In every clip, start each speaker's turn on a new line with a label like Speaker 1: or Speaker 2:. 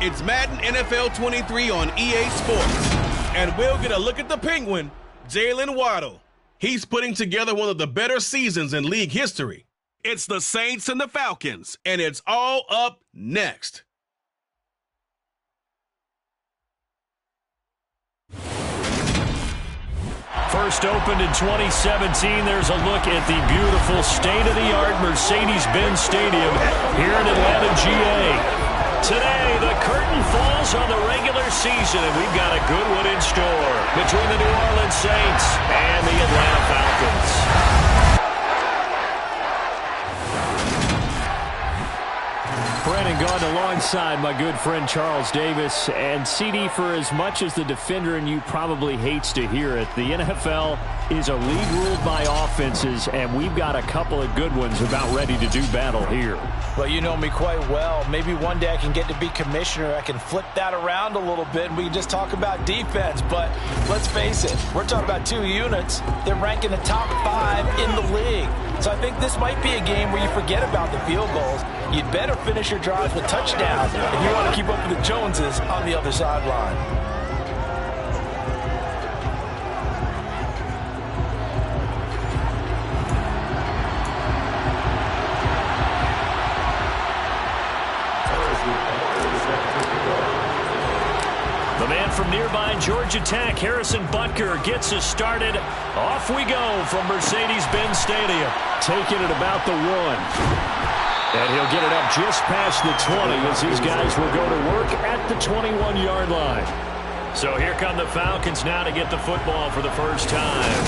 Speaker 1: It's Madden NFL 23 on EA Sports. And we'll get a look at the Penguin, Jalen Waddle. He's putting together one of the better seasons in league history. It's the Saints and the Falcons, and it's all up next.
Speaker 2: First opened in 2017, there's a look at the beautiful state-of-the-art Mercedes-Benz Stadium here in Atlanta, GA. Today, the curtain falls on the regular season, and we've got a good one in store between the New Orleans Saints and the Atlanta Falcons. Brandon Gaudin alongside my good friend Charles Davis. And CD, for as much as the defender in you probably hates to hear it, the NFL is a league ruled by offenses, and we've got a couple of good ones about ready to do battle here.
Speaker 3: Well, you know me quite well. Maybe one day I can get to be commissioner. I can flip that around a little bit, and we can just talk about defense. But let's face it, we're talking about two units. They're ranking the top 5 in the league. So I think this might be a game where you forget about the field goals. You'd better finish your drives with touchdowns if you want to keep up with the Joneses on the other sideline.
Speaker 2: The man from nearby Georgia Tech, Harrison Butker, gets us started. Off we go from Mercedes-Benz Stadium. Taking it about the 1. And he'll get it up just past the 20 as these guys will go to work at the 21-yard line. So here come the Falcons now to get the football for the first time.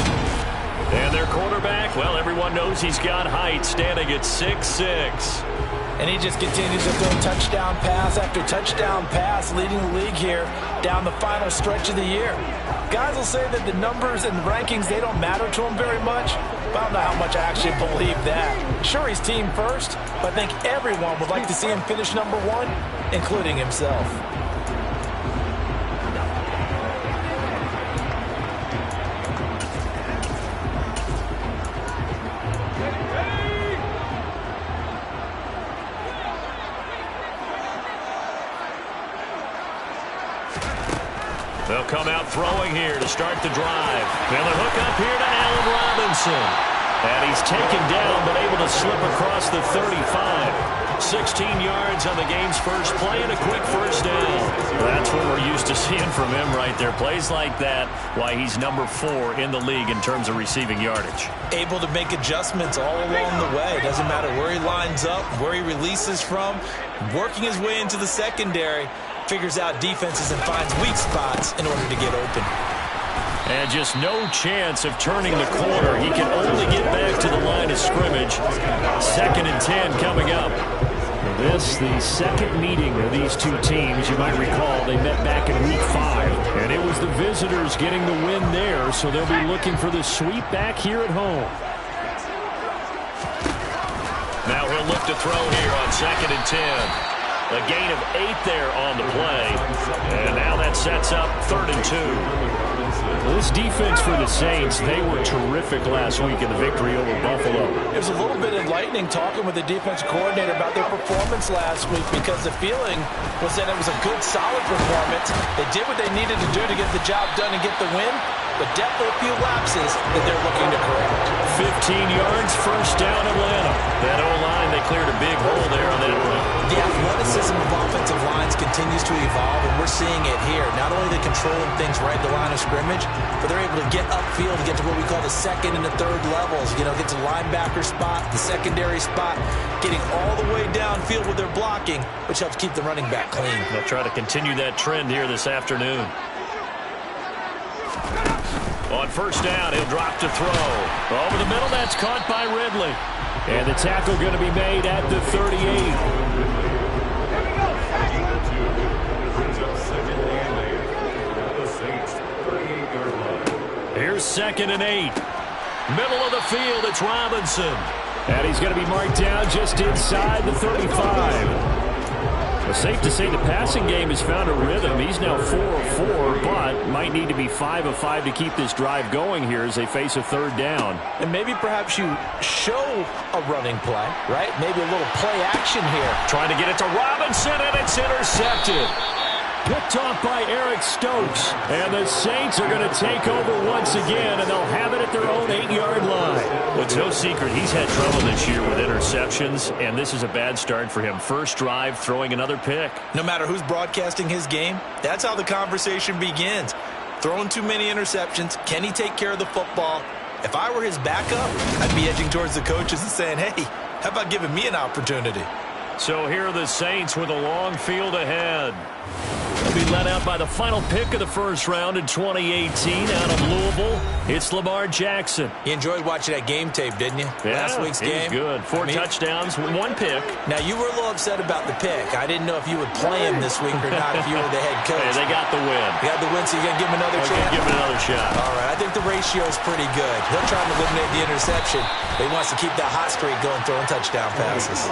Speaker 2: And their quarterback, well, everyone knows he's got height, standing at 6'6".
Speaker 3: And he just continues to throw touchdown pass after touchdown pass, leading the league here down the final stretch of the year. Guys will say that the numbers and the rankings, they don't matter to him very much. But I don't know how much I actually believe that. Sure, he's team first, but I think everyone would like to see him finish number 1, including himself.
Speaker 2: They'll come out throwing here to start the drive. And the hook up here to Allen Robinson. And he's taken down, but able to slip across the 35. 16 yards on the game's first play and a quick first down. That's what we're used to seeing from him right there. Plays like that, why he's number 4 in the league in terms of receiving yardage.
Speaker 3: Able to make adjustments all along the way. Doesn't matter where he lines up, where he releases from. Working his way into the secondary. Figures out defenses and finds weak spots in order to get open.
Speaker 2: And just no chance of turning the corner. He can only get back to the line of scrimmage. 2nd and 10 coming up. This, the second meeting of these two teams. You might recall they met back in week 5. And it was the visitors getting the win there, so they'll be looking for the sweep back here at home. Now he'll look to throw here on 2nd and 10. A gain of 8 there on the play. And now that sets up 3rd and 2. This defense for the Saints, they were terrific last week in the victory over Buffalo.
Speaker 3: It was a little bit enlightening talking with the defense coordinator about their performance last week because the feeling was that it was a good, solid performance. They did what they needed to do to get the job done and get the win, but definitely a few lapses that they're looking to correct.
Speaker 2: 15 yards, first down Atlanta. That O-line, they cleared a big hole there on that run.
Speaker 3: The athleticism of offensive lines continues to evolve, and we're seeing it here. Not only are they controlling things right at the line of scrimmage, but they're able to get upfield to get to what we call the 2nd and the 3rd levels. You know, get to the linebacker spot, the secondary spot, getting all the way downfield with their blocking, which helps keep the running back clean.
Speaker 2: They'll try to continue that trend here this afternoon. On first down, he'll drop to throw. Over the middle, that's caught by Ridley. And the tackle going to be made at the 38. Here's 2nd and 8. Middle of the field, it's Robinson. And he's going to be marked down just inside the 35. Well, safe to say the passing game has found a rhythm. He's now 4 of 4, but might need to be 5 of 5 to keep this drive going here as they face a third down.
Speaker 3: And maybe perhaps you show a running play, right? Maybe a little play action here.
Speaker 2: Trying to get it to Robinson, and it's intercepted. Picked off by Eric Stokes. And the Saints are going to take over once again, and they'll have it at their own 8-yard line. Well, it's no secret he's had trouble this year with interceptions, and this is a bad start for him. First drive, throwing another pick.
Speaker 3: No matter who's broadcasting his game, that's how the conversation begins. Throwing too many interceptions. Can he take care of the football? If I were his backup, I'd be edging towards the coaches and saying, hey, how about giving me an opportunity?
Speaker 2: So here are the Saints with a long field ahead. They'll be led out by the final pick of the first round in 2018 out of Louisville. It's Lamar Jackson.
Speaker 3: You enjoyed watching that game tape, didn't you?
Speaker 2: Yeah,
Speaker 3: Last week's game.
Speaker 2: He was good. 4 touchdowns, 1 pick.
Speaker 3: Now, you were a little upset about the pick. I didn't know if you would play him this week or not if you were the head coach.
Speaker 2: Hey, they got the win.
Speaker 3: You got the win, so you're going to give him another chance?
Speaker 2: Give him another shot.
Speaker 3: All right, I think the ratio is pretty good. He'll try to eliminate the interception, but he wants to keep that hot streak going, throwing touchdown passes.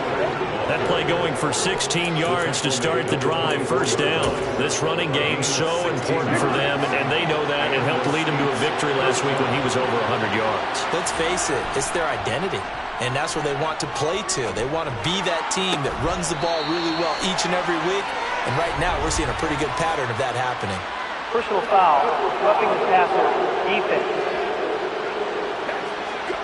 Speaker 2: That play going for 16 yards to start the drive. First down. This running game so important for them, and they know that. It helped lead him to a victory last week when he was over 100 yards.
Speaker 3: Let's face it, it's their identity, and that's where they want to play to. They want to be that team that runs the ball really well each and every week, and right now we're seeing a pretty good pattern of that happening.
Speaker 4: Personal foul, roughing the passer, defense.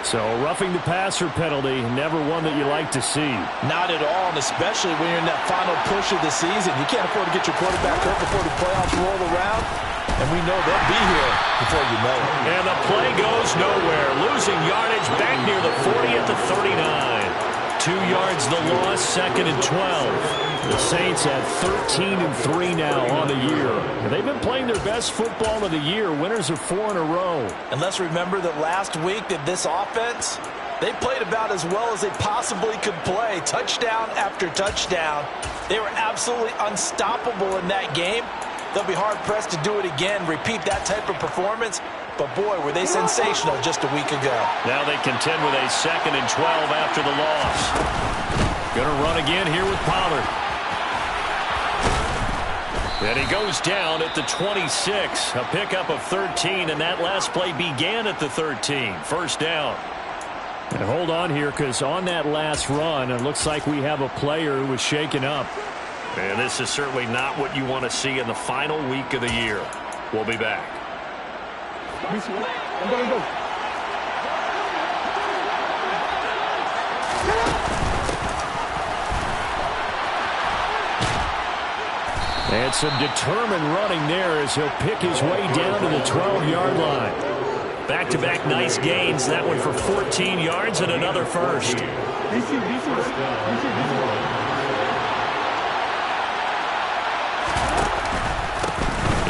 Speaker 2: So roughing the passer penalty, never one that you like to see.
Speaker 3: Not at all, and especially when you're in that final push of the season. You can't afford to get your quarterback hurt before the playoffs roll around, and we know they'll be here before you know it.
Speaker 2: And the play goes nowhere, losing yardage back near the 40 at the 39. 2 yards the loss, 2nd and 12. The Saints at 13-3 now on the year. And they've been playing their best football of the year. Winners of 4 in a row.
Speaker 3: And let's remember that last week that this offense, they played about as well as they possibly could play. Touchdown after touchdown. They were absolutely unstoppable in that game. They'll be hard-pressed to do it again, repeat that type of performance. But, boy, were they sensational just a week ago.
Speaker 2: Now they contend with a 2nd and 12 after the loss. Going to run again here with Pollard. And he goes down at the 26. A pickup of 13, and that last play began at the 13. First down. And hold on here, because on that last run, it looks like we have a player who was shaken up. And this is certainly not what you want to see in the final week of the year. We'll be back. And some determined running there as he'll pick his way down to the 12-yard line. Back-to-back nice gains. That one for 14 yards and another first.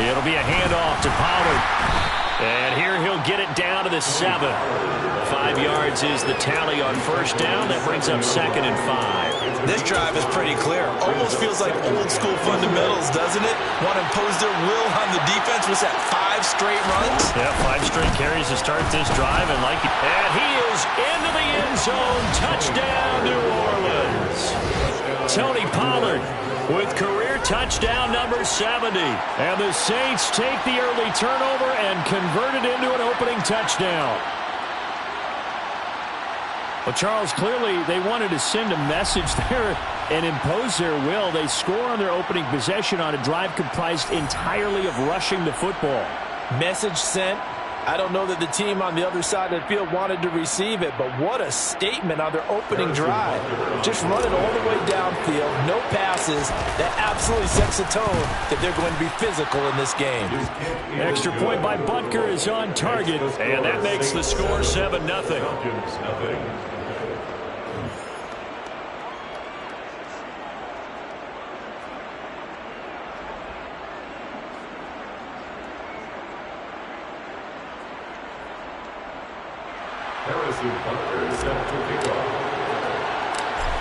Speaker 2: It'll be a handoff to Pollard. And here he'll get it down to the 7. 5 yards is the tally on first down. That brings up 2nd and 5.
Speaker 3: This drive is pretty clear. Almost feels like old school fundamentals, doesn't it? Want to impose their will on the defense. Was that 5 straight runs?
Speaker 2: Yeah, 5 straight carries to start this drive. And he is into the end zone. Touchdown, New Orleans. Tony Pollard with career touchdown number 70. And the Saints take the early turnover and convert it into an opening touchdown. Well, Charles, clearly they wanted to send a message there and impose their will. They score on their opening possession on a drive comprised entirely of rushing the football.
Speaker 3: Message sent. I don't know that the team on the other side of the field wanted to receive it, but what a statement on their opening drive. Just running all the way downfield, no passes. That absolutely sets the tone that they're going to be physical in this game.
Speaker 2: Extra point by Butker is on target, and that makes the score 7-0.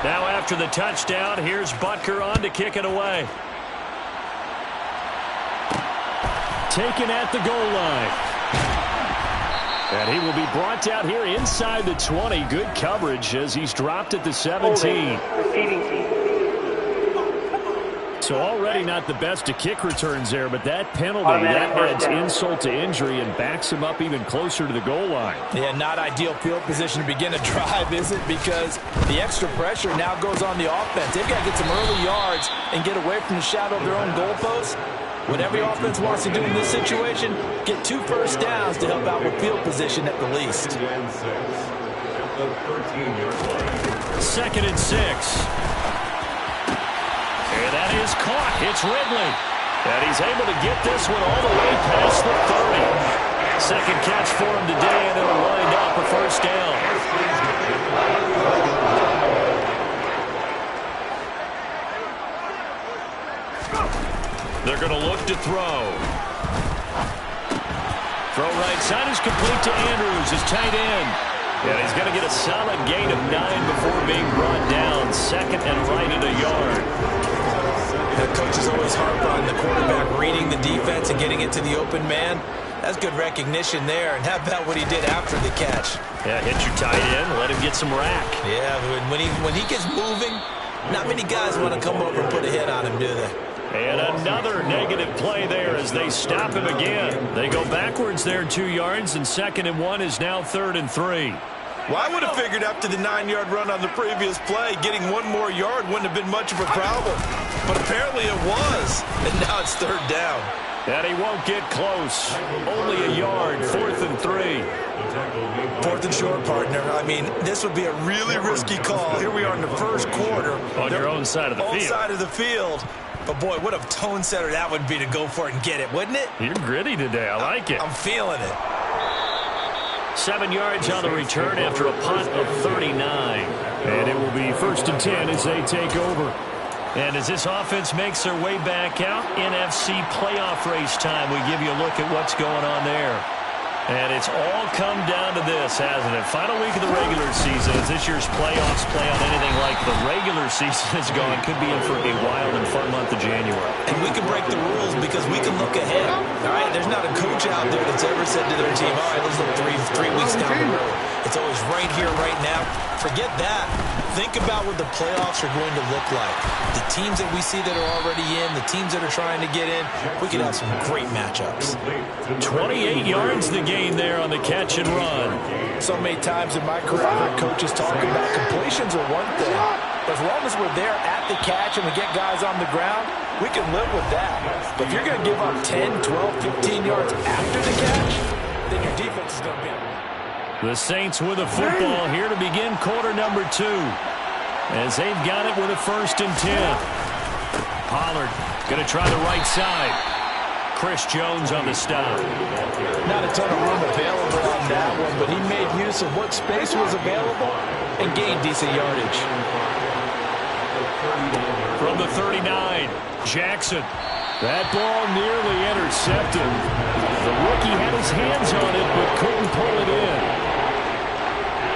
Speaker 2: Now after the touchdown, here's Butker on to kick it away. Taken at the goal line. And he will be brought out here inside the 20. Good coverage as he's dropped at the 17. So already not the best of kick returns there, but that penalty, that adds insult to injury and backs him up even closer to the goal line.
Speaker 3: Yeah, not ideal field position to begin a drive, is it? Because the extra pressure now goes on the offense. They've got to get some early yards and get away from the shadow of their own goalpost. What every offense wants to do in this situation, get 2 first downs to help out with field position at the least.
Speaker 2: 2nd and 6. And that is caught. It's Ridley. And he's able to get this one all the way past the 30. Second catch for him today, and it'll wind up a first down. They're going to look to throw. Throw right side is complete to Andrews, his tight end. And he's going to get a solid gain of 9 before being brought down. 2nd and right at a yard.
Speaker 3: The coaches always harp on the quarterback reading the defense and getting it to the open man. That's good recognition there. And how about what he did after the catch?
Speaker 2: Yeah, hit your tight end, let him get some rack.
Speaker 3: Yeah, when he gets moving, not many guys want to come over and put a hit on him, do they?
Speaker 2: And another negative play there as they stop him again. They go backwards there 2 yards, and 2nd and 1 is now 3rd and 3.
Speaker 3: Well, I would have figured after the 9-yard run on the previous play, getting 1 more yard wouldn't have been much of a problem. But apparently it was, and now it's 3rd down.
Speaker 2: And he won't get close. Only a yard, 4th and 3.
Speaker 3: 4th and short, partner. I mean, this would be a really risky call. Here we are in the first quarter.
Speaker 2: On your own side of the field.
Speaker 3: Own side of the field. But, boy, what a tone setter that would be to go for it and get it, wouldn't it?
Speaker 2: You're gritty today. I like it.
Speaker 3: I'm feeling it.
Speaker 2: 7 yards on the return after a punt of 39. And it will be 1st and 10 as they take over. And as this offense makes their way back out, NFC playoff race time, we give you a look at what's going on there. And it's all come down to this, hasn't it? Final week of the regular season. As this year's playoffs play on anything like the regular season is gone, could be in for a wild and fun month of January.
Speaker 3: And we can break the rules because we can look ahead. All right, there's not a coach out there that's ever said to their team, all right, let's look three weeks down the road. It's always right here, right now. Forget that. Think about what the playoffs are going to look like. The teams that we see that are already in, the teams that are trying to get in, we could have some great matchups.
Speaker 2: 28 yards the gain there on the catch and run.
Speaker 3: So many times in my career, I've heard coaches talk about completions are one thing. But as long as we're there at the catch and we get guys on the ground, we can live with that. But if you're going to give up 10, 12, 15 yards after the catch, then your defense is going to be on.
Speaker 2: The Saints with a football here to begin quarter number 2. As they've got it with a 1st and 10. Pollard going to try the right side. Chris Jones on the stop.
Speaker 3: Not a ton of room available on that one, but he made use of what space was available and gained decent yardage.
Speaker 2: From the 39, Jackson. That ball nearly intercepted. The rookie had his hands on it, but couldn't pull it in.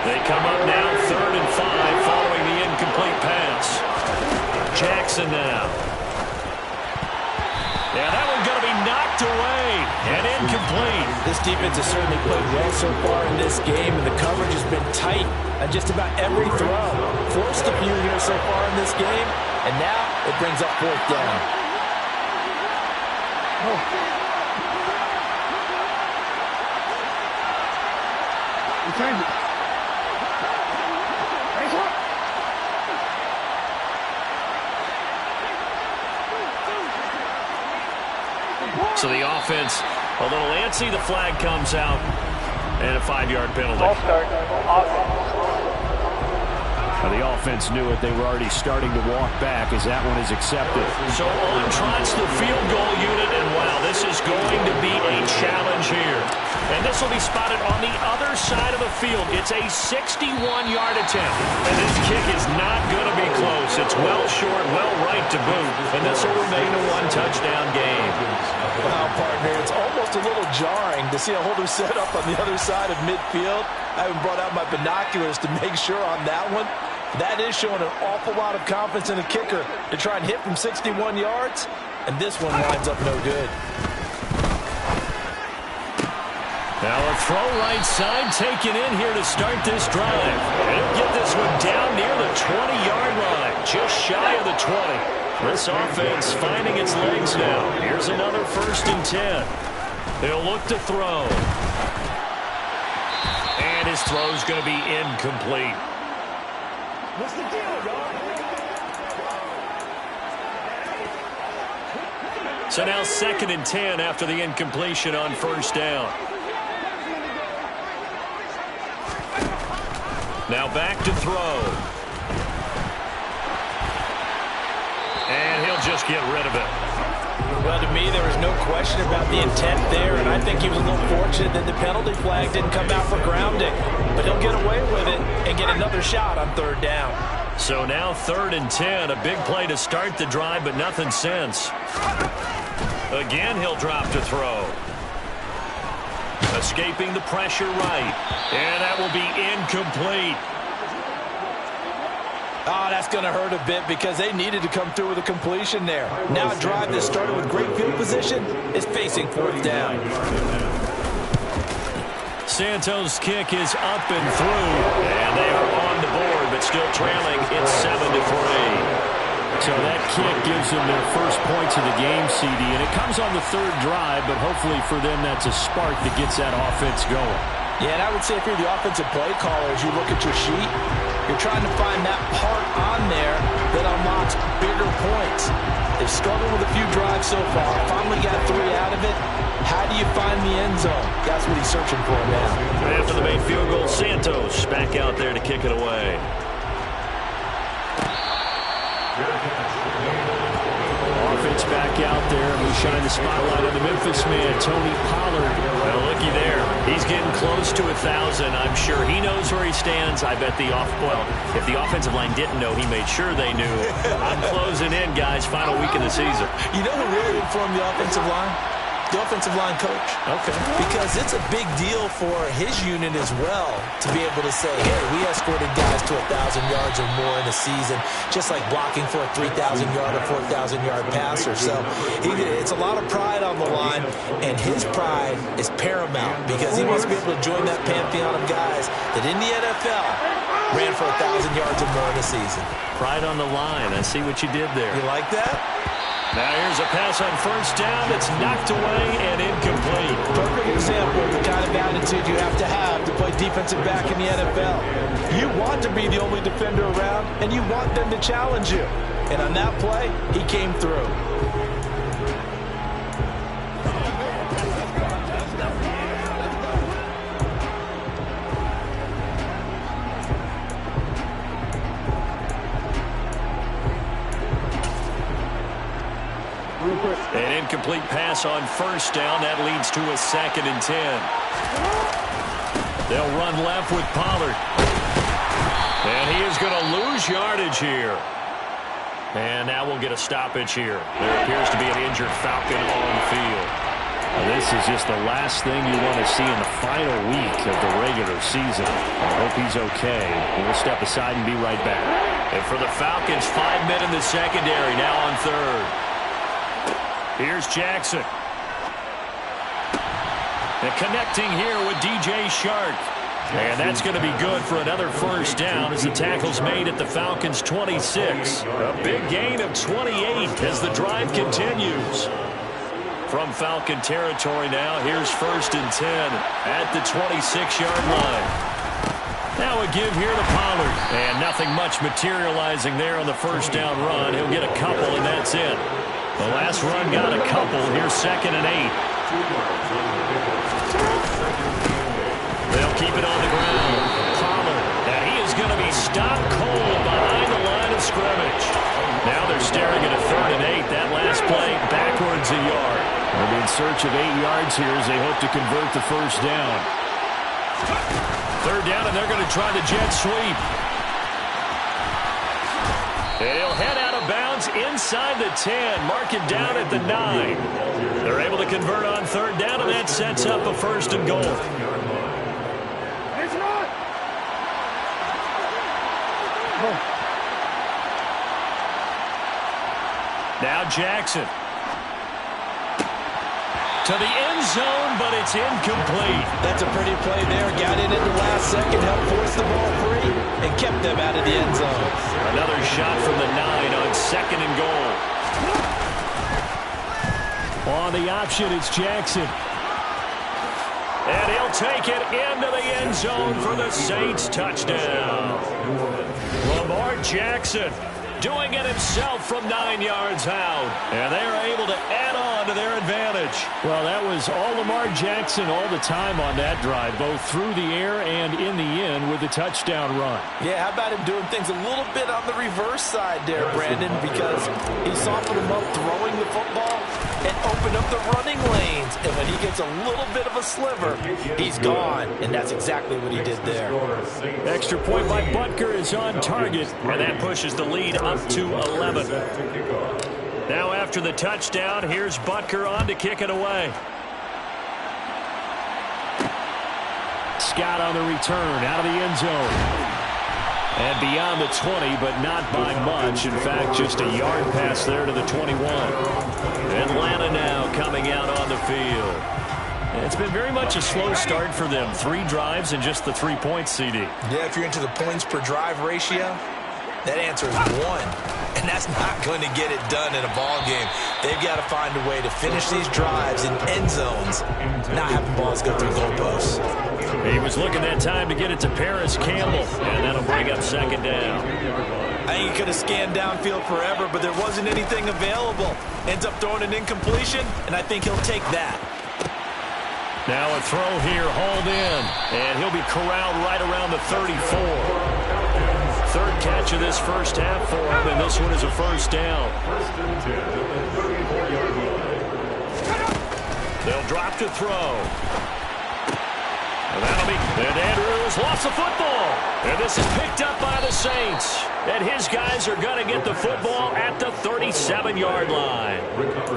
Speaker 2: They come up now 3rd and 5 following the incomplete pass. Jackson now. Yeah, that one's going to be knocked away and incomplete.
Speaker 3: This defense has certainly played well so far in this game, and the coverage has been tight on just about every throw. Forced a few here so far in this game, and now it brings up 4th down.
Speaker 2: So the offense a little antsy. The flag comes out and a 5-yard penalty.
Speaker 4: Ball start. Offense.
Speaker 2: Now the offense knew it. They were already starting to walk back as that one is accepted. So on trots the field goal unit, and wow, this is going to be a challenge here. And this will be spotted on the other side of the field. It's a 61-yard attempt. And this kick is not going to be close. It's well short, well right to boot. And this will remain a 1-touchdown game.
Speaker 3: Wow, partner, it's almost a little jarring to see a holder set up on the other side of midfield. I haven't brought out my binoculars to make sure on that one. That is showing an awful lot of confidence in a kicker to try and hit from 61 yards. And this one winds up no good.
Speaker 2: Now a throw right side taken in here to start this drive. And he'll get this one down near the 20-yard line, just shy of the 20. This offense finding its legs now. Here's another 1st and 10. They'll look to throw. And his throw's going to be incomplete.
Speaker 5: What's the deal, dog?
Speaker 2: So now 2nd and 10 after the incompletion on 1st down. Now back to throw. And he'll just get rid of it.
Speaker 3: Well, to me, there was no question about the intent there, and I think he was a little fortunate that the penalty flag didn't come out for grounding. But he'll get away with it and get another shot on 3rd down.
Speaker 2: So now 3rd and 10, a big play to start the drive, but nothing since. Again, he'll drop to throw. Escaping the pressure right. And that will be incomplete.
Speaker 3: Oh, that's going to hurt a bit because they needed to come through with a completion there. Now a drive that started with great field position is facing 4th down.
Speaker 2: Santos' kick is up and through. And they are on the board, but still trailing. It's 7-3.
Speaker 6: So that kick gives them their first points of the game, CD, and it comes on the 3rd drive, but hopefully for them that's a spark that gets that offense going.
Speaker 3: Yeah, and I would say if you're the offensive play caller, as you look at your sheet, you're trying to find that part on there that unlocks bigger points. They've struggled with a few drives so far, finally got 3 out of it. How do you find the end zone? That's what he's searching for now.
Speaker 2: After the made field goal, Santos back out there to kick it away.
Speaker 6: Offense back out there, and we shine the spotlight on the Memphis man, Tony Pollard.
Speaker 2: Well, looky there. He's getting close to 1,000. I'm sure he knows where he stands. I bet if the offensive line didn't know, he made sure they knew. I'm closing in, guys. Final week of the season.
Speaker 3: You know who really informed the offensive line? The offensive line coach.
Speaker 2: Okay.
Speaker 3: Because it's a big deal for his unit as well to be able to say, hey, we escorted guys to 1,000 yards or more in a season, just like blocking for a 3,000-yard or 4,000-yard passer. So it's a lot of pride on the line, and his pride is paramount because he wants to be able to join that pantheon of guys that in the NFL ran for 1,000 yards or more in a season.
Speaker 2: Pride on the line. I see what you did there.
Speaker 3: You like that?
Speaker 2: Now here's a pass on 1st down that's knocked away and incomplete.
Speaker 3: Perfect example of the kind of attitude you have to play defensive back in the NFL. You want to be the only defender around, and you want them to challenge you. And on that play, he came through.
Speaker 2: An incomplete pass on 1st down. That leads to a 2nd and 10. They'll run left with Pollard. And he is going to lose yardage here. And now we'll get a stoppage here. There appears to be an injured Falcon on the field.
Speaker 6: This is just the last thing you want to see in the final week of the regular season. I hope he's okay. We'll step aside and be right back.
Speaker 2: And for the Falcons, 5 men in the secondary, now on 3rd. Here's Jackson. And connecting here with DJ Shark. And that's going to be good for another 1st down as the tackle's made at the Falcons' 26. A big gain of 28 as the drive continues. From Falcon territory now, here's 1st and 10 at the 26-yard line. Now a give here to Pollard. And nothing much materializing there on the 1st down run. He'll get a couple, and that's it. The last run got a couple. Here's 2nd and 8. They'll keep it on the ground. Pollard. And he is going to be stopped cold behind the line of scrimmage. Now they're staring at a 3rd and 8. That last play backwards a yard.
Speaker 6: They'll be in search of 8 yards here as they hope to convert the 1st down.
Speaker 2: 3rd down, and they're going to try the jet sweep. And he'll head out of bounds inside the 10. Mark it down at the 9. They're able to convert on 3rd down, and that sets up a 1st and goal. Now Jackson. to the end zone, but it's incomplete.
Speaker 3: That's a pretty play there. Got in at the last second, helped force the ball free, and kept them out of the end zone.
Speaker 2: Another shot from the 9 on 2nd and goal.
Speaker 6: On the option, it's Jackson.
Speaker 2: And he'll take it into the end zone for the Saints touchdown. Lamar Jackson doing it himself from 9 yards out. And they're able to add on to their advantage.
Speaker 6: Well, that was all Lamar Jackson all the time on that drive, both through the air and in the end with the touchdown run.
Speaker 3: Yeah, how about him doing things a little bit on the reverse side there, Brandon, because he softened him up throwing the football and opened up the running lanes. And when he gets a little bit of a sliver, he's gone. And that's exactly what he did there.
Speaker 6: Extra point by Butker is on target.
Speaker 2: And that pushes the lead up to 11. Now after the touchdown, here's Butker on to kick it away.
Speaker 6: Scott on the return out of the end zone. And beyond the 20, but not by much. In fact, just a yard pass there to the 21. Atlanta now coming out on the field. It's been very much a slow start for them. 3 drives and just the 3 points, CD.
Speaker 3: Yeah, if you're into the points per drive ratio, that answer is 1. And that's not going to get it done in a ball game. They've got to find a way to finish these drives in end zones, not having balls go through goalposts.
Speaker 2: He was looking that time to get it to Paris Campbell, and that'll bring up 2nd down.
Speaker 3: I think he could have scanned downfield forever, but there wasn't anything available. Ends up throwing an incompletion, and I think he'll take that.
Speaker 2: Now a throw here, hauled in, and he'll be corralled right around the 34. 3rd catch of this first half for him, and this one is a first down. They'll drop to throw. And that'll be, and Andrews lost the football. And this is picked up by the Saints. And his guys are going to get the football at the 37-yard line.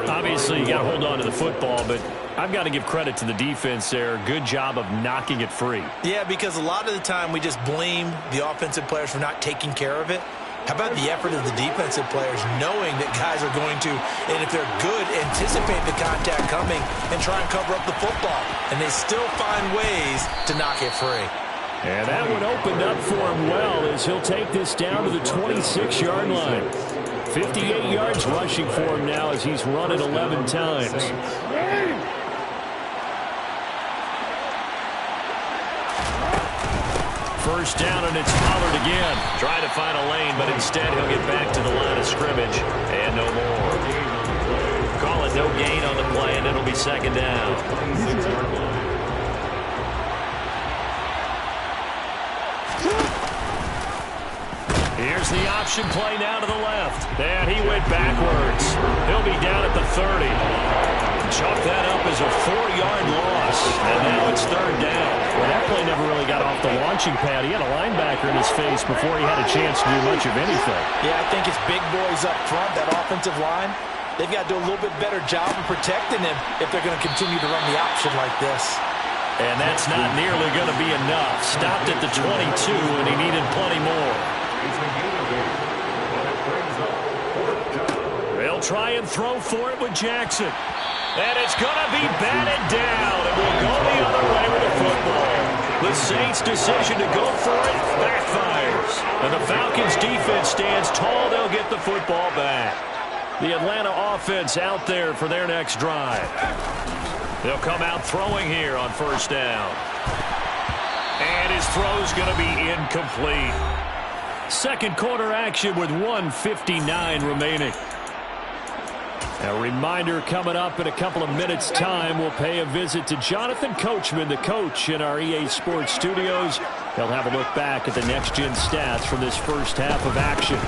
Speaker 2: Obviously, you got to hold on to the football, but I've got to give credit to the defense there. Good job of knocking it free.
Speaker 3: Yeah, because a lot of the time we just blame the offensive players for not taking care of it. How about the effort of the defensive players knowing that guys are going to, and if they're good, anticipate the contact coming and try and cover up the football. And they still find ways to knock it free.
Speaker 6: And that one opened up for him well as he'll take this down to the 26-yard line. 58 yards rushing for him now as he's run it 11 times.
Speaker 2: First down, and it's Pollard again. Trying to find a lane, but instead he'll get back to the line of scrimmage. And no more. Call it no gain on the play, and it'll be 2nd down. Here's the option play now to the left. And he went backwards. He'll be down at the 30. Chalk that up as a 4-yard loss. And now it's 3rd down.
Speaker 6: Well, that play never really got off the launching pad. He had a linebacker in his face before he had a chance to do much of anything.
Speaker 3: Yeah, I think it's big boys up front, that offensive line. They've got to do a little bit better job of protecting him if they're going to continue to run the option like this.
Speaker 2: And that's not nearly going to be enough. Stopped at the 22, and he needed plenty more. They'll try and throw for it with Jackson. And it's going to be batted down. It will go the other way with the football. The Saints' decision to go for it backfires. And the Falcons' defense stands tall. They'll get the football back. The Atlanta offense out there for their next drive. They'll come out throwing here on 1st down. And his throw's going to be incomplete.
Speaker 6: 2nd quarter action with 1:59 remaining. A reminder coming up in a couple of minutes' time. We'll pay a visit to Jonathan Coachman, the coach in our EA Sports studios. He'll have a look back at the next-gen stats from this first half of action.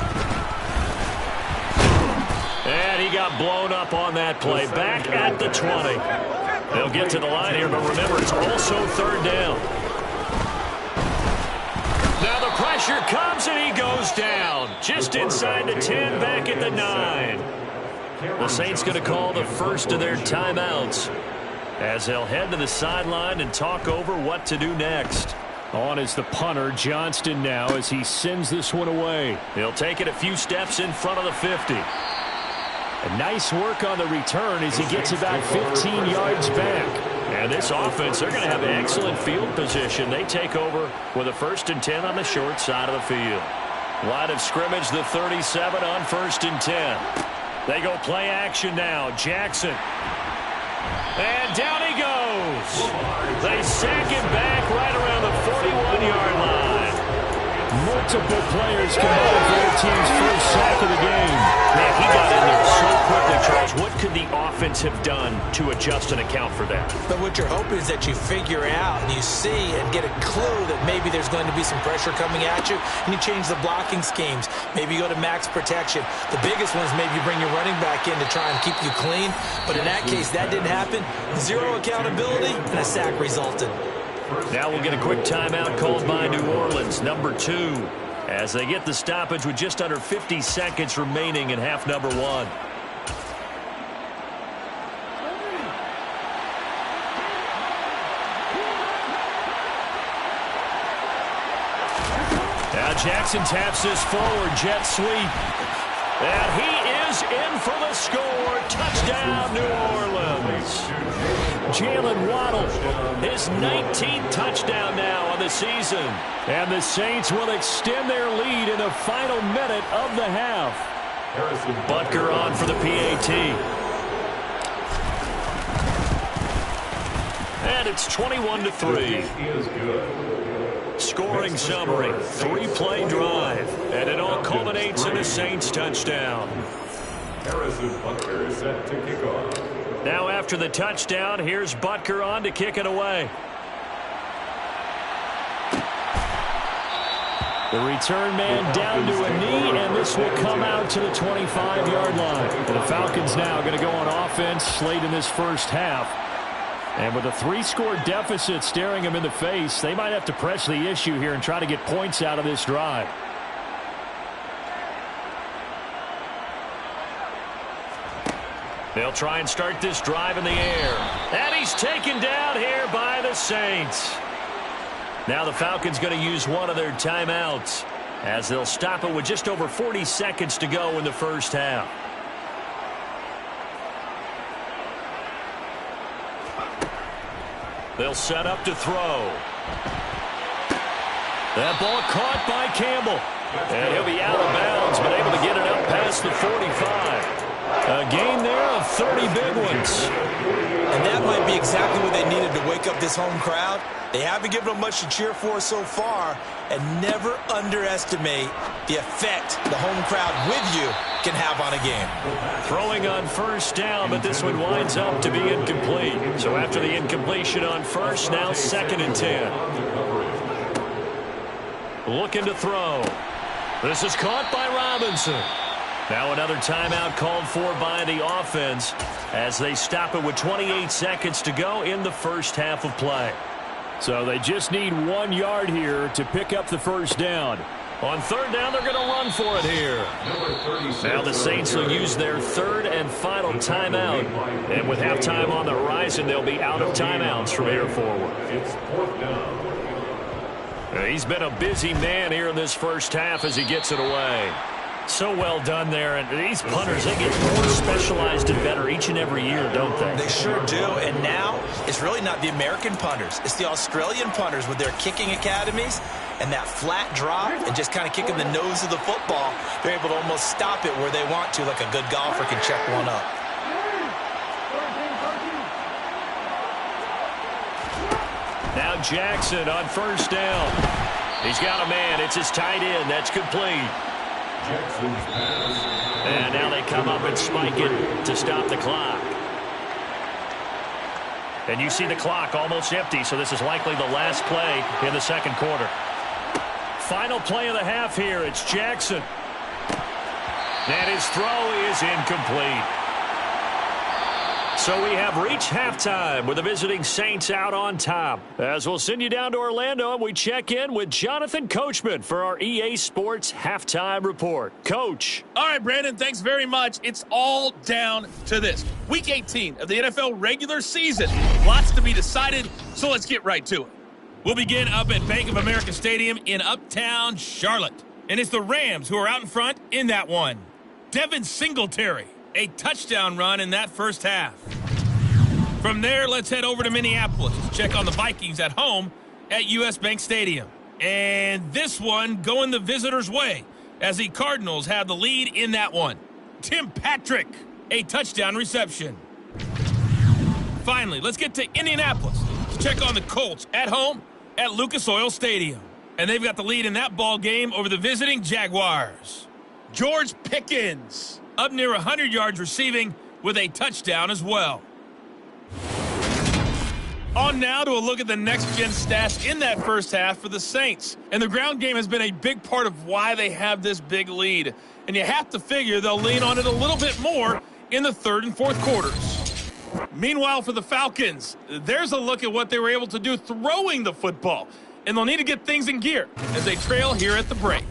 Speaker 2: And he got blown up on that play. Back at the 20. They'll get to the line here, but remember, it's also 3rd down. Now the pressure comes, and he goes down. Just inside the 10, back at the 9. The Saints going to call the first of their timeouts as they'll head to the sideline and talk over what to do next.
Speaker 6: On is the punter, Johnston, now as he sends this one away.
Speaker 2: He'll take it a few steps in front of the 50.
Speaker 6: And nice work on the return as he gets about 15 yards back. And this offense, they're going to have excellent field position. They take over with a 1st and 10 on the short side of the field. Line of scrimmage, the 37 on 1st and 10. They go play action now. Jackson. And down he goes. They sack him back right around the 41-yard line. Multiple players combined for their team's first sack of the game.
Speaker 2: Man, he got in there so quickly, Charles. What could the offense have done to adjust and account for that?
Speaker 3: But what you're hoping is that you figure out and you see and get a clue that maybe there's going to be some pressure coming at you, and you change the blocking schemes. Maybe you go to max protection. The biggest one is maybe you bring your running back in to try and keep you clean. But in that case, that didn't happen. Zero accountability, and a sack resulted.
Speaker 2: Now we'll get a quick timeout called by New Orleans, number 2, as they get the stoppage with just under 50 seconds remaining in half number 1.
Speaker 6: Now Jackson taps this forward, jet sweep. And he is in for the score. Touchdown, New Orleans. Jalen Waddle, his 19th touchdown now on the season. And the Saints will extend their lead in the final minute of the half.
Speaker 2: Butker on for the PAT.
Speaker 6: And it's 21-3. Scoring summary, 3-play drive. And it all culminates in a Saints touchdown.
Speaker 5: Harrison Butker is set to kick off.
Speaker 6: Now after the touchdown, here's Butker on to kick it away. The return man down to a knee, and this will come out to the 25-yard line. And the Falcons now going to go on offense late in this first half. And with a 3-score deficit staring them in the face, they might have to press the issue here and try to get points out of this drive.
Speaker 2: They'll try and start this drive in the air.
Speaker 6: And he's taken down here by the Saints.
Speaker 2: Now the Falcons going to use one of their timeouts as they'll stop it with just over 40 seconds to go in the first half.
Speaker 6: They'll set up to throw. That ball caught by Campbell. And he'll be out of bounds, but able to get it up past the 45. A gain there of 30 big ones.
Speaker 3: And that might be exactly what they needed to wake up this home crowd. They haven't given them much to cheer for so far, and never underestimate the effect the home crowd with you can have on a game.
Speaker 6: Throwing on first down, but this one winds up to be incomplete. So after the incompletion on first, now 2nd and 10. Looking to throw. This is caught by Robinson. Now another timeout called for by the offense as they stop it with 28 seconds to go in the first half of play. So they just need 1 yard here to pick up the first down. On 3rd down, they're going to run for it here. Now the Saints will use their 3rd and final timeout. And with halftime on the horizon, they'll be out of timeouts from here forward.
Speaker 5: It's 4th down.
Speaker 6: He's been a busy man here in this first half as he gets it away. So well done there. And these punters, they get more specialized and better each and every year, don't they?
Speaker 3: They sure do. And now it's really not the American punters. It's the Australian punters with their kicking academies and that flat drop and just kind of kicking the nose of the football. They're able to almost stop it where they want to, like a good golfer can check one up.
Speaker 6: Now Jackson on first down. He's got a man. It's his tight end. That's complete. And now they come up and spike it to stop the clock. And you see the clock almost empty, so this is likely the last play in the second quarter. Final play of the half here. It's Jackson. And his throw is incomplete. So we have reached halftime with the visiting Saints out on top. As we'll send you down to Orlando, and we check in with Jonathan Coachman for our EA Sports Halftime Report. Coach.
Speaker 7: All right, Brandon, thanks very much. It's all down to this. Week 18 of the NFL regular season. Lots to be decided, so let's get right to it. We'll begin up at Bank of America Stadium in Uptown Charlotte. And it's the Rams who are out in front in that one. Devin Singletary a touchdown run in that first half. From there, let's head over to Minneapolis to check on the Vikings at home at US Bank Stadium. And this one going the visitors' way as the Cardinals have the lead in that one. Tim Patrick, a touchdown reception. Finally, let's get to Indianapolis to check on the Colts at home at Lucas Oil Stadium. And they've got the lead in that ball game over the visiting Jaguars. George Pickens up near 100 yards receiving with a touchdown as well. On now to a look at the next-gen stats in that first half for the Saints. And the ground game has been a big part of why they have this big lead. And you have to figure they'll lean on it a little bit more in the third and fourth quarters. Meanwhile, for the Falcons, there's a look at what they were able to do throwing the football. And they'll need to get things in gear as they trail here at the break.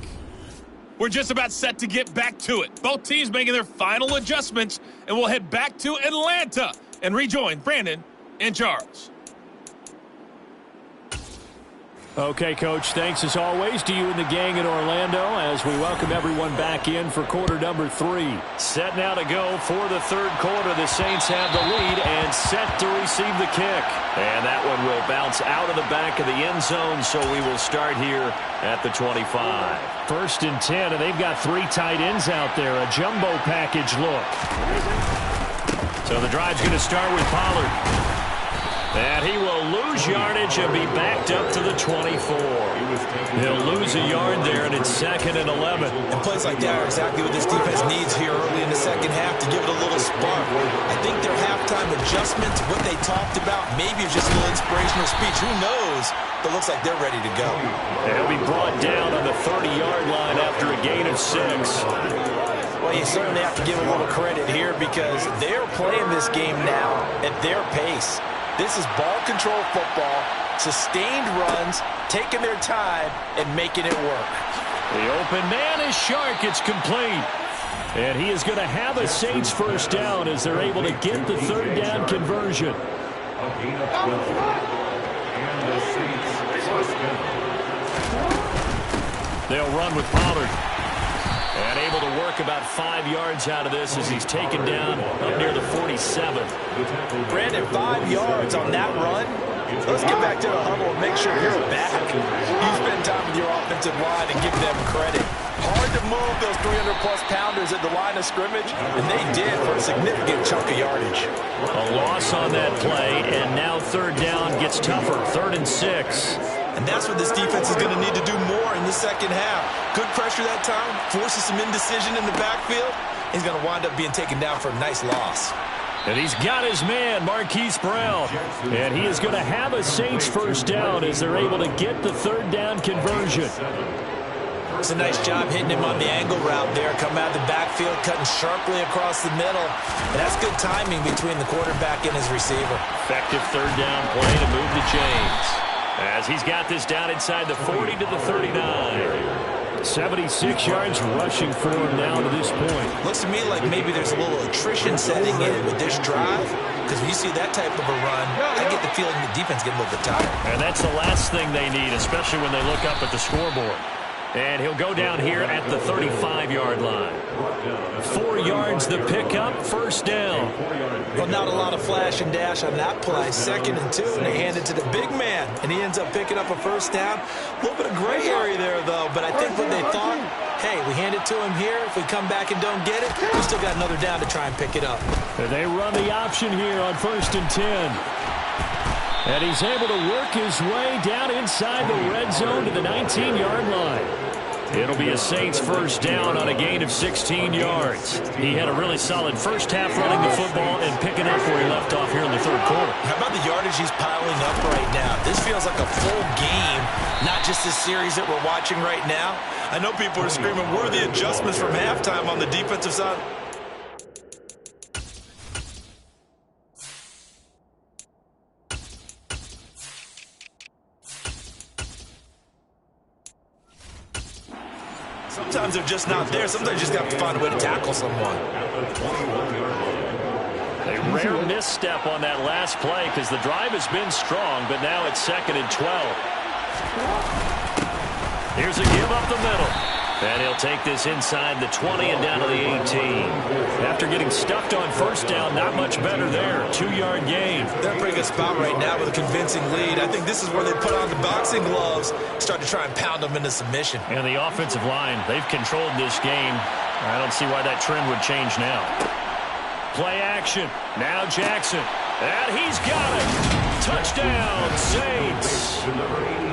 Speaker 7: We're just about set to get back to it. Both teams making their final adjustments, and we'll head back to Atlanta and rejoin Brandon and Charles.
Speaker 6: Okay, Coach, thanks as always to you and the gang in Orlando as we welcome everyone back in for quarter number 3.
Speaker 2: Set now to go for the third quarter. The Saints have the lead and set to receive the kick. And that one will bounce out of the back of the end zone, so we will start here at the 25.
Speaker 6: First and 10, and they've got 3 tight ends out there. A jumbo package look.
Speaker 2: So the drive's going to start with Pollard. And he will lose yardage and be backed up to the 24. He'll lose a yard there, and it's 2nd and 11.
Speaker 3: And plays like that are exactly what this defense needs here early in the second half to give it a little spark. I think their halftime adjustments, what they talked about, maybe it's just a little inspirational speech. Who knows? But it looks like they're ready to go.
Speaker 2: And he'll be brought down on the 30-yard line after a gain of 6.
Speaker 3: Well, you certainly have to give a little credit here because they're playing this game now at their pace. This is ball control football, sustained runs, taking their time, and making it work.
Speaker 2: The open man is Shark. It's complete.
Speaker 6: And he is going to have a Saints first down as they're able to get the third down conversion.
Speaker 2: They'll run with Pollard. And able to work about 5 yards out of this as he's taken down up near the 47.
Speaker 3: Brandon, 5 yards on that run. Let's get back to the huddle and make sure you're back. You spend time with your offensive line and give them credit. Hard to move those 300-plus pounders at the line of scrimmage, and they did for a significant chunk of yardage.
Speaker 2: A loss on that play, and now third down gets tougher. 3rd and 6.
Speaker 3: And that's what this defense is going to need to do more in the second half. Good pressure that time, forces some indecision in the backfield. He's going to wind up being taken down for a nice loss.
Speaker 6: And he's got his man, Marquise Brown. And he is going to have a Saints first down as they're able to get the third down conversion.
Speaker 3: It's a nice job hitting him on the angle route there. Come out of the backfield, cutting sharply across the middle. And that's good timing between the quarterback and his receiver.
Speaker 2: Effective third down play to move the chains. As he's got this down inside the 40 to the 39.
Speaker 6: 76 yards rushing for him now to this point.
Speaker 3: Looks to me like maybe there's a little attrition setting in with this drive. Because when you see that type of a run, I get the feeling the defense getting a little bit tired.
Speaker 2: And that's the last thing they need, especially when they look up at the scoreboard. And he'll go down here at the 35-yard line.
Speaker 6: 4 yards the pickup, first down.
Speaker 3: Well, not a lot of flash and dash on that play. 2nd and 2, and they hand it to the big man. And he ends up picking up a first down. A little bit of gray area there, though. But I think what they thought, hey, we hand it to him here. If we come back and don't get it, we still got another down to try and pick it up.
Speaker 6: They run the option here on 1st and 10. And he's able to work his way down inside the red zone to the 19-yard line. It'll be a Saints first down on a gain of 16 yards. He had a really solid first half running the football and picking up where he left off here in the third quarter.
Speaker 3: How about the yardage he's piling up right now? This feels like a full game, not just this series that we're watching right now. I know people are screaming, where are the adjustments from halftime on the defensive side? Sometimes they're just not there. Sometimes you just got to find a way to tackle someone.
Speaker 2: A rare misstep on that last play because the drive has been strong, but now it's 2nd and 12. Here's a give up the middle. And he'll take this inside the 20 and down to the 18. After getting stuffed on first down, not much better there. 2-yard gain.
Speaker 3: They're in a pretty good spot right now with a convincing lead. I think this is where they put on the boxing gloves, start to try and pound them into submission.
Speaker 2: And the offensive line, they've controlled this game. I don't see why that trend would change now. Play action. Now Jackson. And he's got it. Touchdown, Saints.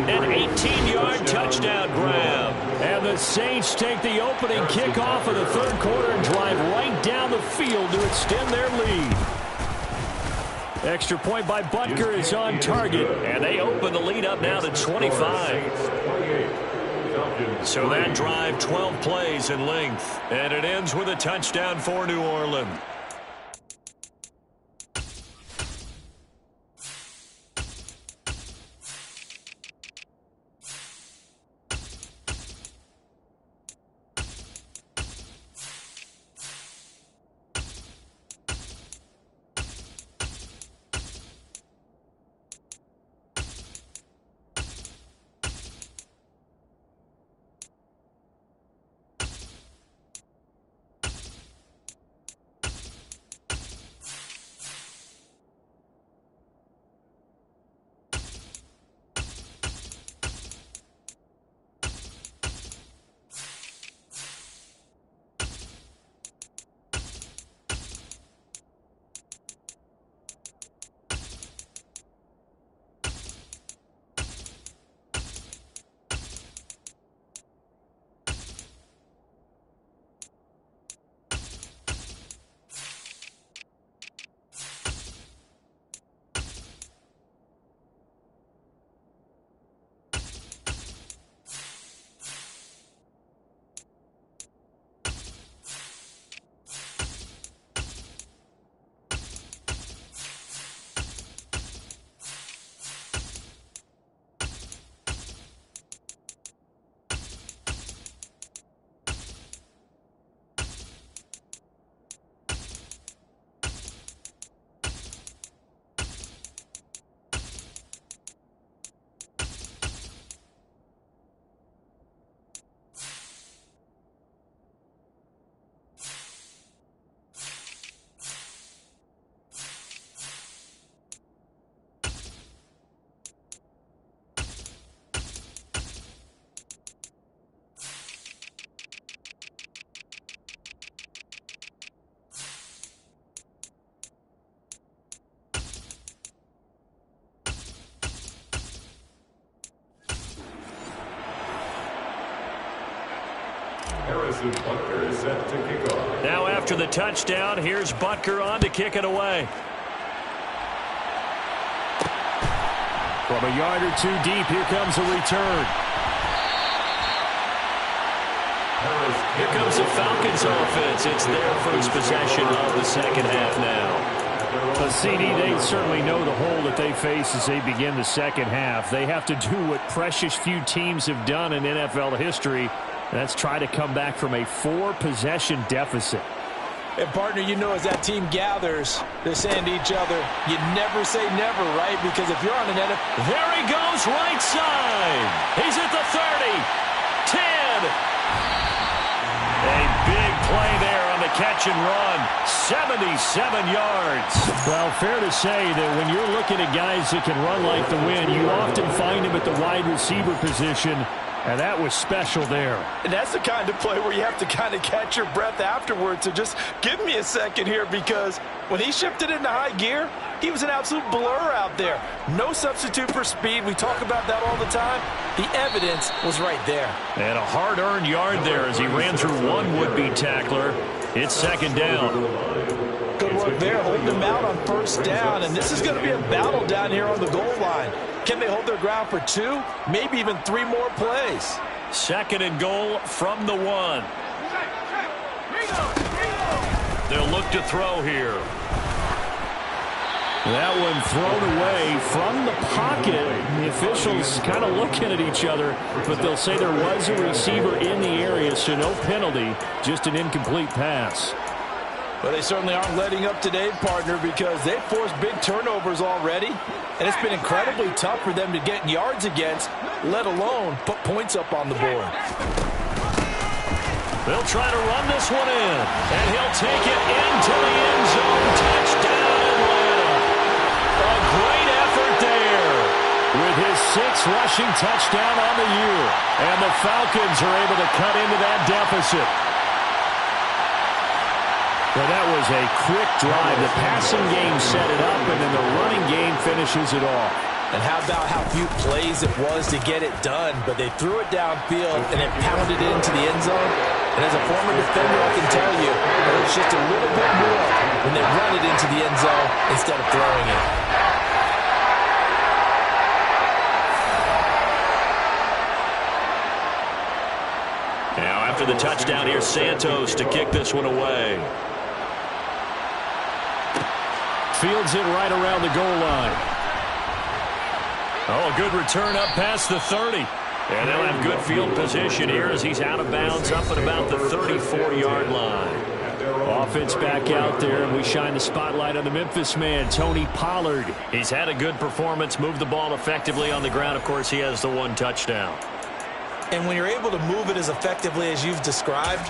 Speaker 2: An 18-yard touchdown grab. And the Saints take the opening kickoff of the third quarter and drive right down the field to extend their lead. Extra point by Butker is on target, and they open the lead up now to 25. So that drive, 12 plays in length, and it ends with a touchdown for New Orleans.
Speaker 5: Harrison Butker is set to kick off.
Speaker 2: Now after the touchdown, here's Butker on to kick it away.
Speaker 6: From a yard or two deep, here comes a return.
Speaker 2: Here comes the Falcons offense. It's their first possession of the second half now.
Speaker 6: CD, they certainly know the hole that they face as they begin the second half. They have to do what precious few teams have done in NFL history. That's try to come back from a 4-possession deficit.
Speaker 3: And, partner, you know as that team gathers, they're saying to each other, you never say never, right? Because if you're on an NFL...
Speaker 2: There he goes right side. He's at the 30. 10. A big play there on the catch and run. 77 yards.
Speaker 6: Well, fair to say that when you're looking at guys that can run like the wind, you often find them at the wide receiver position. And that was special there.
Speaker 3: And that's the kind of play where you have to kind of catch your breath afterwards. So just give me a second here, because when he shifted into high gear, he was an absolute blur out there. No substitute for speed. We talk about that all the time. The evidence was right there.
Speaker 2: And a hard-earned yard there as he ran through one would-be tackler. It's second down.
Speaker 3: Good work there, holding them out on first down. And this is going to be a battle down here on the goal line. Can they hold their ground for 2, maybe even 3 more plays?
Speaker 2: Second and goal from the 1. They'll look to throw here.
Speaker 6: That one thrown away from the pocket. The officials kind of looking at each other, but they'll say there was a receiver in the area, so no penalty, just an incomplete pass.
Speaker 3: But they certainly aren't letting up today, partner, because they've forced big turnovers already, and it's been incredibly tough for them to get yards against, let alone put points up on the board.
Speaker 2: They'll try to run this one in, and he'll take it into the end zone. Touchdown, Atlanta. A great effort there with his 6th rushing touchdown on the year. And the Falcons are able to cut into that deficit. Well, that was a quick drive. The passing game set it up, and then the running game finishes it off.
Speaker 3: And how about how few plays it was to get it done, but they threw it downfield and then pounded it into the end zone. And as a former defender, I can tell you, it's just a little bit more when they run it into the end zone instead of throwing it.
Speaker 2: Now after the touchdown, here's Santos to kick this one away. Fields it right around the goal line. Oh, a good return up past the 30. And they'll have good field position here as he's out of bounds up at about the 34-yard line. Offense back out there, and we shine the spotlight on the Memphis man, Tony Pollard. He's had a good performance, moved the ball effectively on the ground. Of course, he has the 1 touchdown.
Speaker 3: And when you're able to move it as effectively as you've described,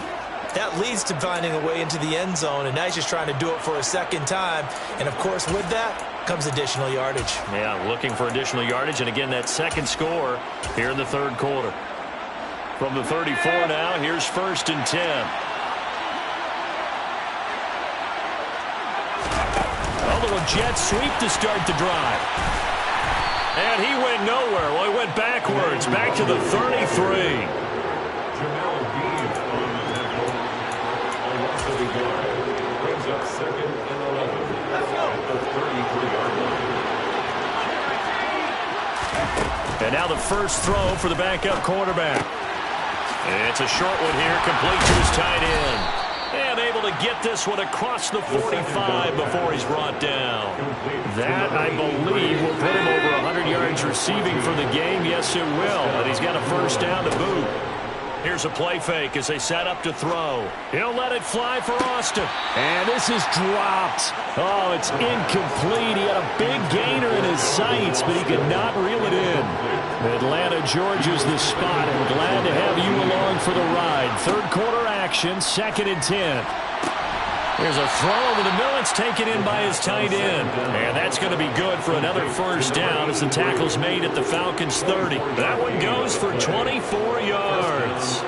Speaker 3: that leads to finding a way into the end zone, and now he's just trying to do it for a second time. And, of course, with that comes additional yardage. Yeah,
Speaker 2: looking for additional yardage, and again, that second score here in the 3rd quarter. From the 34 now, here's 1st and 10. A little jet sweep to start the drive. And he went nowhere. Well, he went backwards, back to the 33. And now the first throw for the backup quarterback. And it's a short one here, complete to his tight end. And able to get this one across the 45 before he's brought down. That, I believe, will put him over 100 yards receiving for the game. Yes, it will. And he's got a first down to boot. Here's a play fake as they set up to throw. He'll let it fly for Austin. And this is dropped. Oh, it's incomplete. He had a big gainer in his sights, but he could not reel it in. Atlanta, Georgia's the spot, and glad to have you along for the ride. 3rd quarter action, 2nd and 10. Here's a throw over the middle. It's taken in by his tight end. And that's going to be good for another first down as the tackle's made at the Falcons' 30. That one goes for 24 yards.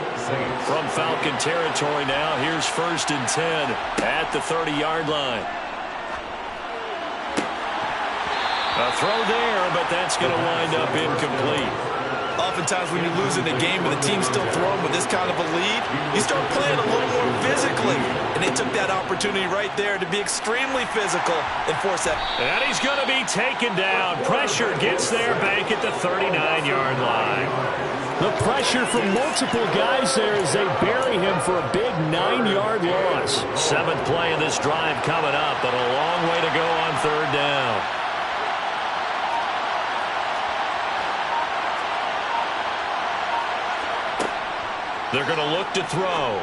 Speaker 2: From Falcon territory now, here's 1st and 10 at the 30-yard line. A throw there, but that's going to wind up incomplete.
Speaker 3: Oftentimes when you're losing a game and the team's still throwing with this kind of a lead, you start playing a little more physically. And they took that opportunity right there to be extremely physical and force that.
Speaker 2: And he's going to be taken down. Pressure gets there back at the 39-yard line. The pressure from multiple guys there as they bury him for a big 9-yard loss. 7th play of this drive coming up, but a long way to go on 3rd down. They're going to look to throw.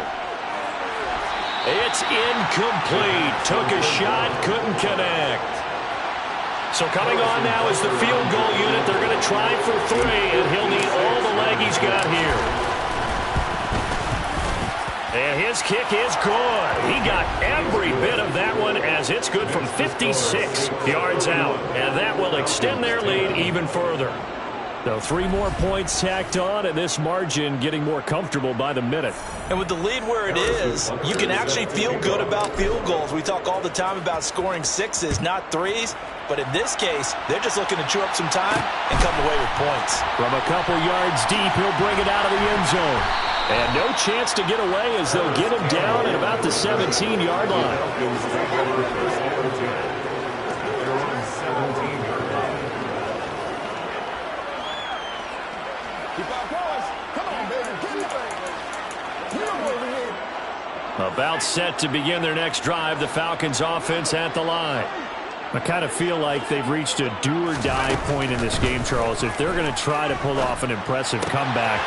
Speaker 2: It's incomplete. Took a shot, couldn't connect. So coming on now is the field goal unit. They're going to try for 3, and he'll need all the leg he's got here. And his kick is good. He got every bit of that one as it's good from 56 yards out. And that will extend their lead even further. So 3 more points tacked on, and this margin getting more comfortable by the minute.
Speaker 3: And with the lead where it is, you can actually feel good about field goals. We talk all the time about scoring 6s, not 3s. But in this case, they're just looking to chew up some time and come away with points.
Speaker 2: From a couple yards deep, he'll bring it out of the end zone. And no chance to get away as they'll get him down at about the 17-yard line. About set to begin their next drive, the Falcons offense at the line. I kind of feel like they've reached a do-or-die point in this game, Charles. If they're going to try to pull off an impressive comeback,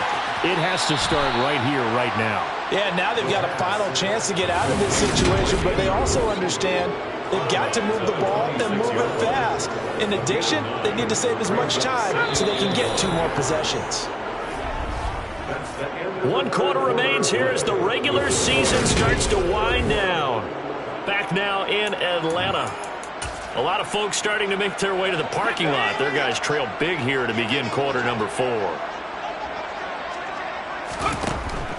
Speaker 2: it has to start right here, right now.
Speaker 3: Yeah, now they've got a final chance to get out of this situation, but they also understand they've got to move the ball and move it fast. In addition, they need to save as much time so they can get 2 more possessions.
Speaker 2: 1 quarter remains here as the regular season starts to wind down. Back now in Atlanta. A lot of folks starting to make their way to the parking lot. Their guys trail big here to begin quarter number 4.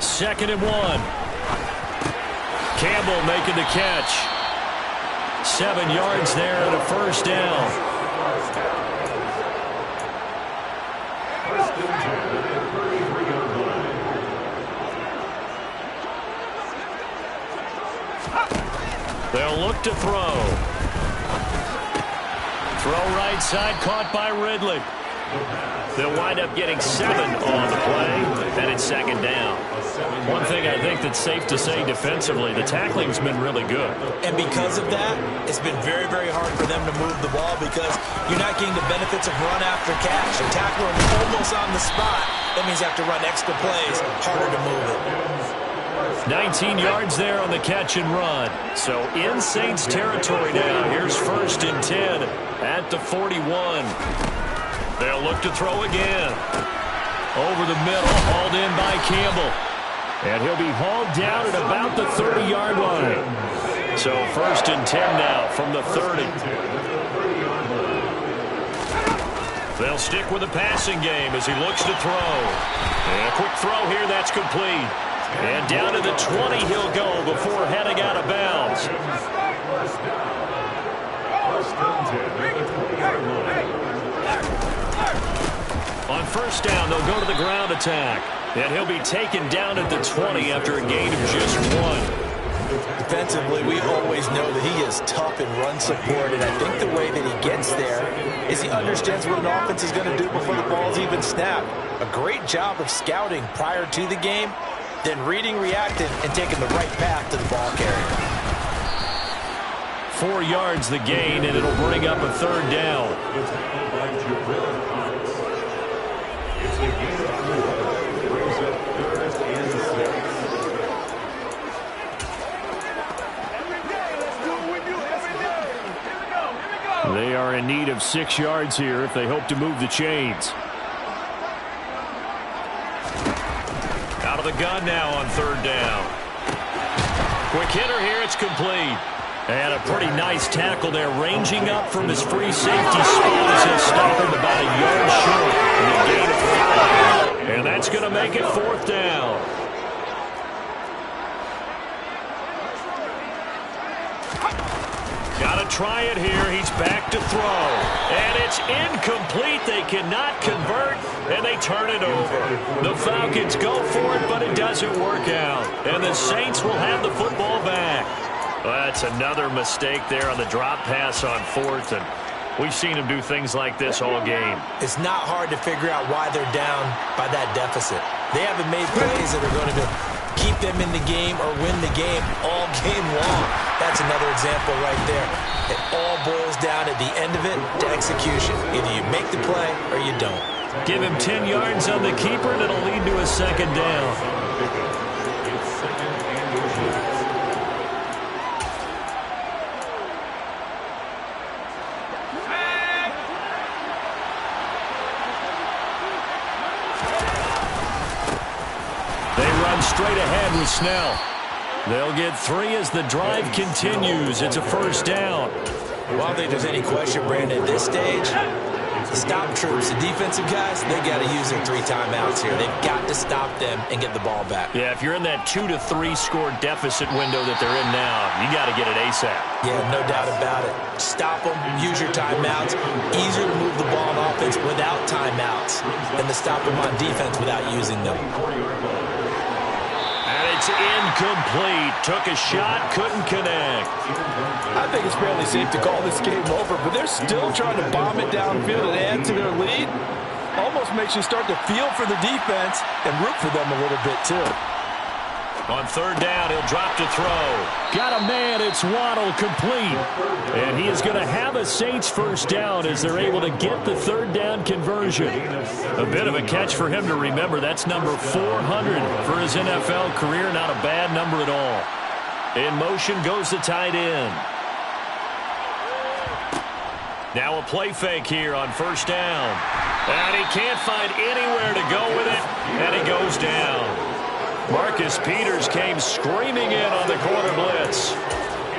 Speaker 2: 2nd and 1. Campbell making the catch. 7 yards there and a first down. They'll look to throw. Throw right side, caught by Ridley. They'll wind up getting 7 on the play, and it's 2nd down. One thing I think that's safe to say defensively, the tackling's been really good.
Speaker 3: And because of that, it's been very, very hard for them to move the ball because you're not getting the benefits of run after catch. You tackle them almost on the spot. That means you have to run extra plays, harder to move it.
Speaker 2: 19 yards there on the catch and run. So in Saints territory now. Here's 1st and 10 at the 41. They'll look to throw again. Over the middle, hauled in by Campbell. And he'll be hauled down at about the 30-yard line. So 1st and 10 now from the 30. They'll stick with the passing game as he looks to throw. And a quick throw here, that's complete. And down to the 20 he'll go before heading out of bounds. On 1st down, they'll go to the ground attack. And he'll be taken down at the 20 after a gain of just 1.
Speaker 3: Defensively, we always know that he is tough in run support, and I think the way that he gets there is he understands what an offense is going to do before the ball's even snapped. A great job of scouting prior to the game, then reading, reacting, and taking the right path to the ball carrier.
Speaker 2: 4 yards the gain, and it'll bring up a 3rd down. They are in need of 6 yards here if they hope to move the chains. Out of the gun now on 3rd down. Quick hitter here, it's complete. And a pretty nice tackle there, ranging up from his free safety spot as he'll stop him about a yard short. And a gain of 5. And that's going to make it 4th down. Got to try it here. He's back to throw. And it's incomplete. They cannot convert, and they turn it over. The Falcons go for it, but it doesn't work out. And the Saints will have the football back. Well, that's another mistake there on the drop pass on 4th, and we've seen them do things like this all game.
Speaker 3: It's not hard to figure out why they're down by that deficit. They haven't made plays that are going to keep them in the game or win the game all game long. That's another example right there. It all boils down at the end of it to execution. Either you make the play or you don't.
Speaker 2: Give him 10 yards on the keeper, and it'll lead to a 2nd down. Straight ahead with Snell. They'll get 3 as the drive continues. It's a 1st down.
Speaker 3: Well, I don't think there's any question, Brandon, at this stage, the stop troops, the defensive guys, they got to use their 3 timeouts here. They've got to stop them and get the ball back.
Speaker 2: Yeah, if you're in that 2 to 3 score deficit window that they're in now, you got to get it ASAP.
Speaker 3: Yeah, no doubt about it. Stop them, use your timeouts. Easier to move the ball on offense without timeouts than to stop them on defense without using them.
Speaker 2: It's incomplete. Took a shot, couldn't connect.
Speaker 8: I think it's fairly safe to call this game over, but they're still trying to bomb it downfield and add to their lead. Almost makes you start to feel for the defense and root for them a little bit, too.
Speaker 2: On 3rd down, he'll drop to throw. Got a man, it's Waddle, complete. And he is going to have a Saints 1st down as they're able to get the 3rd down conversion. A bit of a catch for him to remember. That's number 400 for his NFL career. Not a bad number at all. In motion goes the tight end. Now a play fake here on first down. And he can't find anywhere to go with it, and he goes down. Marcus Peters came screaming in on the corner blitz.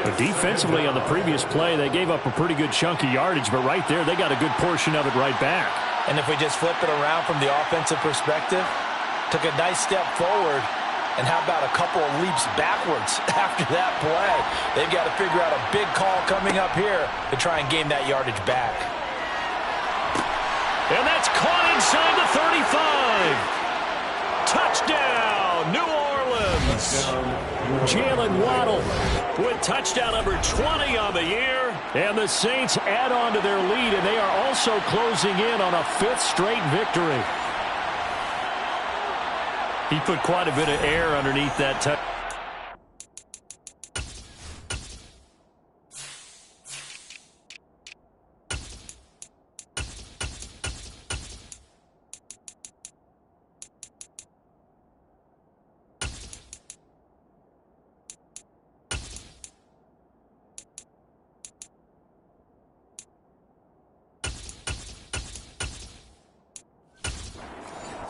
Speaker 6: But defensively on the previous play, they gave up a pretty good chunk of yardage, but right there, they got a good portion of it right back.
Speaker 3: And if we just flip it around from the offensive perspective, took a nice step forward, and how about a couple of leaps backwards after that play? They've got to figure out a big call coming up here to try and gain that yardage back.
Speaker 2: And that's caught inside the 35. Touchdown, New Orleans.
Speaker 6: Jalen Waddle
Speaker 2: with touchdown number 20 on the year.
Speaker 6: And the Saints add on to their lead, and they are also closing in on a 5th straight victory.
Speaker 2: He put quite a bit of air underneath that touch.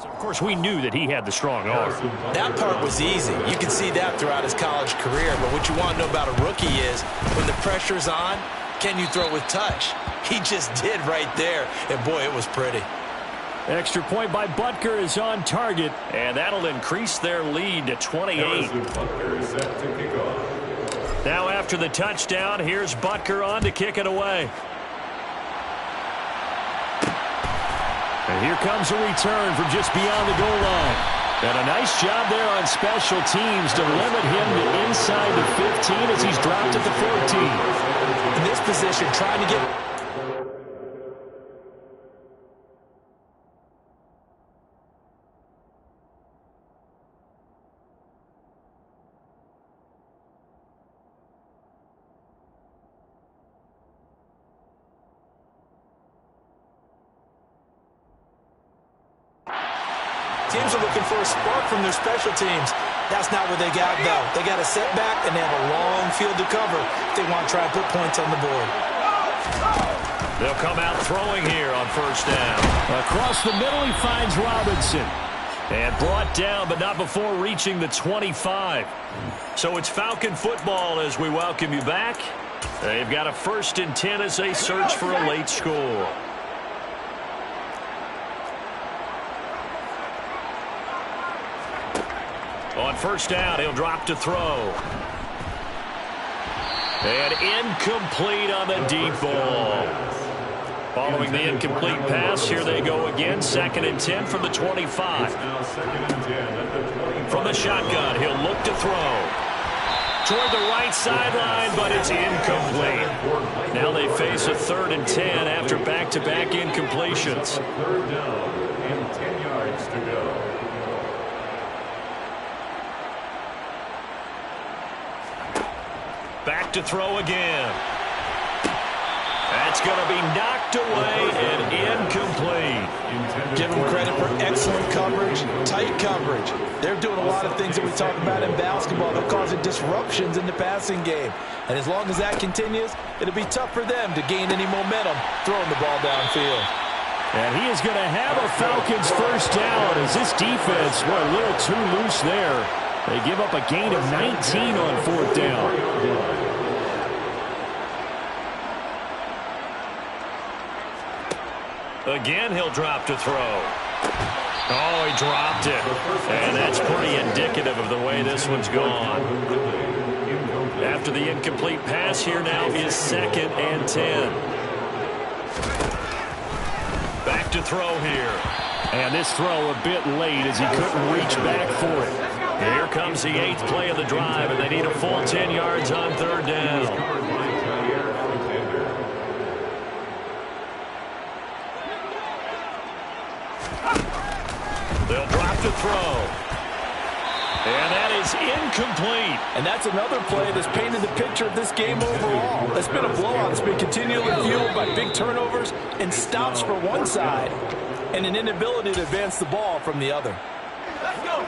Speaker 6: Of course, we knew that he had the strong arm.
Speaker 3: That part was easy. You can see that throughout his college career. But what you want to know about a rookie is when the pressure's on, can you throw with touch? He just did right there. And, boy, it was pretty.
Speaker 6: Extra point by Butker is on target.
Speaker 2: And that'll increase their lead to 28.
Speaker 5: Butker is set to kick off.
Speaker 2: Now after the touchdown, here's Butker on to kick it away.
Speaker 6: And here comes a return from just beyond the goal line. And a nice job there on special teams to limit him to inside the 15 as he's dropped at the 14.
Speaker 3: In this position, trying to get... Teams are looking for a spark from their special teams. That's not what they got, though. They got a setback, and they have a long field to cover if they want to try and put points on the board.
Speaker 2: They'll come out throwing here on first down.
Speaker 6: Across the middle, he finds Robinson.
Speaker 2: And brought down, but not before reaching the 25. So it's Falcon football as we welcome you back. They've got a 1st and 10 as they search for a late score. On first down, he'll drop to throw. And incomplete on the deep ball. Following the incomplete pass, here they go again. 2nd and 10 from the 25. From the shotgun, he'll look to throw. Toward the right sideline, but it's incomplete. Now they face a 3rd and 10 after back-to-back incompletions.
Speaker 5: 3rd down and 10 yards to go.
Speaker 2: Back to throw again. That's going to be knocked away and incomplete.
Speaker 3: Give them credit for excellent coverage, tight coverage. They're doing a lot of things that we talk about in basketball. They're causing disruptions in the passing game. And as long as that continues, it'll be tough for them to gain any momentum throwing the ball downfield.
Speaker 6: And he is going to have a Falcons first down as this defense were a little too loose there. They give up a gain of 19 on 4th down.
Speaker 2: Again, he'll drop to throw. Oh, he dropped it. And that's pretty indicative of the way this one's gone. After the incomplete pass, here now is 2nd and 10. Back to throw here.
Speaker 6: And this throw a bit late as he couldn't reach back for it.
Speaker 2: Here comes the 8th play of the drive, and they need a full 10 yards on 3rd down. They'll drop to throw. And that is incomplete.
Speaker 3: And that's another play that's painted the picture of this game overall. It's been a blowout. It's been continually fueled by big turnovers and stops for one side and an inability to advance the ball from the other. Let's go.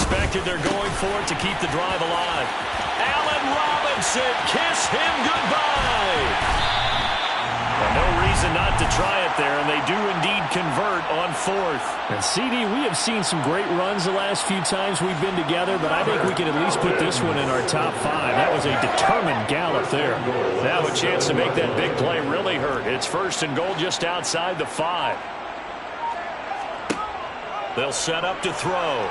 Speaker 2: expected. They're going for it to keep the drive alive. Allen Robinson, kiss him goodbye. No reason not to try it there, and they do indeed convert on fourth.
Speaker 6: And CD, we have seen some great runs the last few times we've been together, but I think we can at least put this one in our top 5. That was a determined gallop there.
Speaker 2: Now a chance to make that big play really hurt. It's first and goal just outside the 5. They'll set up to throw.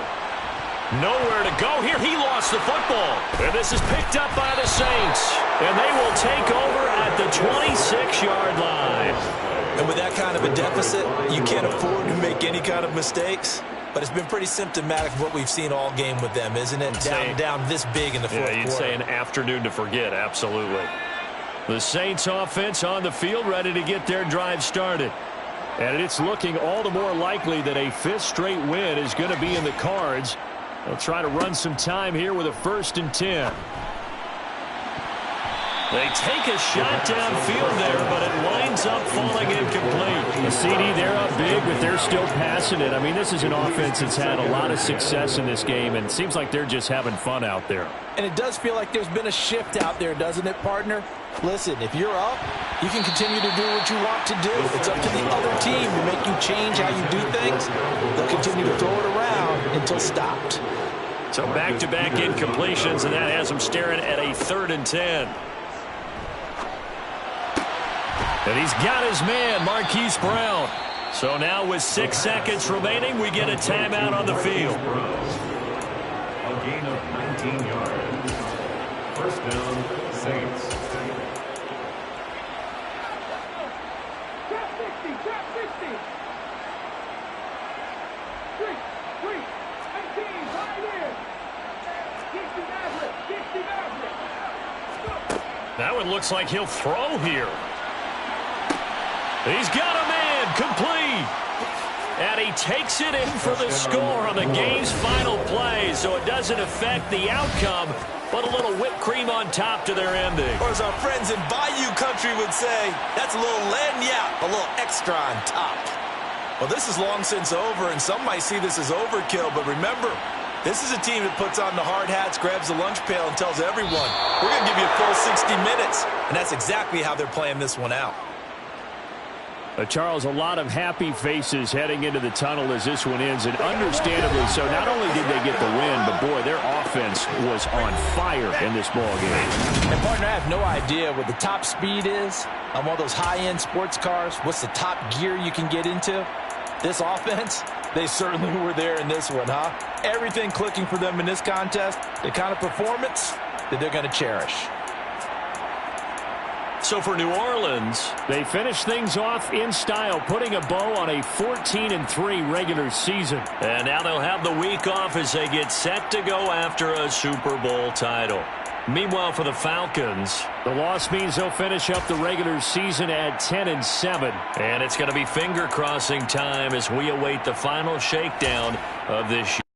Speaker 2: Nowhere to go here. He lost the football. And this is picked up by the Saints. And they will take over at the 26-yard line.
Speaker 3: And with that kind of a deficit, you can't afford to make any kind of mistakes. But it's been pretty symptomatic of what we've seen all game with them, isn't it? Down this big in the fourth quarter.
Speaker 2: You'd say an afternoon to forget, absolutely. The Saints offense on the field, ready to get their drive started. And it's looking all the more likely that a 5th straight win is going to be in the cards. They'll try to run some time here with a 1st and 10. They take a shot downfield there, but it winds up falling incomplete.
Speaker 6: The CD, they're up big, but they're still passing it. I mean, this is an offense that's had a lot of success in this game, and it seems like they're just having fun out there.
Speaker 3: And it does feel like there's been a shift out there, doesn't it, partner? Listen, if you're up, you can continue to do what you want to do. It's up to the other team to make you change how you do things. They'll continue to throw it around until stopped.
Speaker 2: So back-to-back incompletions, and that has them staring at a 3rd and 10. And he's got his man, Marquise Brown. So now with 6 seconds remaining, we get a timeout on the field.
Speaker 5: A gain of 19 yards. First down, Saints.
Speaker 2: That one looks like he'll throw here. He's got a man, complete. And he takes it in for the score on the game's final play, so it doesn't affect the outcome, but a little whipped cream on top to their ending.
Speaker 3: Or as our friends in Bayou Country would say, that's a little lagniappe, a little extra on top. Well, this is long since over, and some might see this as overkill, but remember, this is a team that puts on the hard hats, grabs the lunch pail, and tells everyone, we're going to give you a full 60 minutes. And that's exactly how they're playing this one out.
Speaker 6: Charles, a lot of happy faces heading into the tunnel as this one ends, and understandably so. Not only did they get the win, but, boy, their offense was on fire in this ball game.
Speaker 3: And, partner, I have no idea what the top speed is on one of those high-end sports cars. What's the top gear you can get into? This offense, they certainly were there in this one, huh? Everything clicking for them in this contest, the kind of performance that they're going to cherish.
Speaker 2: So for New Orleans,
Speaker 6: they finish things off in style, putting a bow on a 14-3 regular season.
Speaker 2: And now they'll have the week off as they get set to go after a Super Bowl title. Meanwhile, for the Falcons,
Speaker 6: the loss means they'll finish up the regular season at 10-7.
Speaker 2: And it's going to be finger-crossing time as we await the final shakedown of this year.